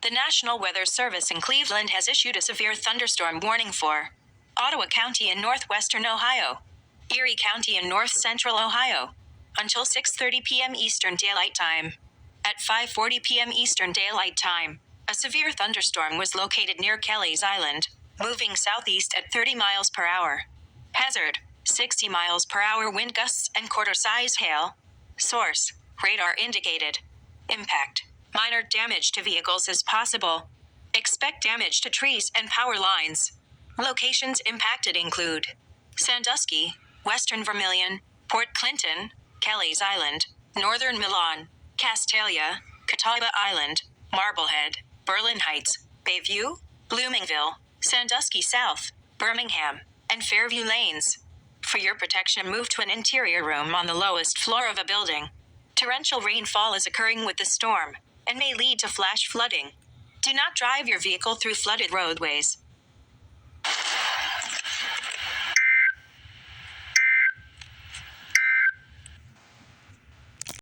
The National Weather Service in Cleveland has issued a severe thunderstorm warning for Ottawa County in northwestern Ohio, Erie County in north-central Ohio, until 6:30 p.m. Eastern Daylight Time. At 5:40 p.m. Eastern Daylight Time, a severe thunderstorm was located near Kelly's Island, moving southeast at 30 miles per hour. Hazard: 60 miles per hour wind gusts and quarter-size hail. Source: radar indicated. Impact: minor damage to vehicles is possible. Expect damage to trees and power lines. Locations impacted include Sandusky, Western Vermilion, Port Clinton, Kelly's Island, Northern Milan, Castalia, Catawba Island, Marblehead, Berlin Heights, Bayview, Bloomingville, Sandusky South, Birmingham, and Fairview Lanes. For your protection, move to an interior room on the lowest floor of a building. Torrential rainfall is occurring with the storm and may lead to flash flooding. Do not drive your vehicle through flooded roadways.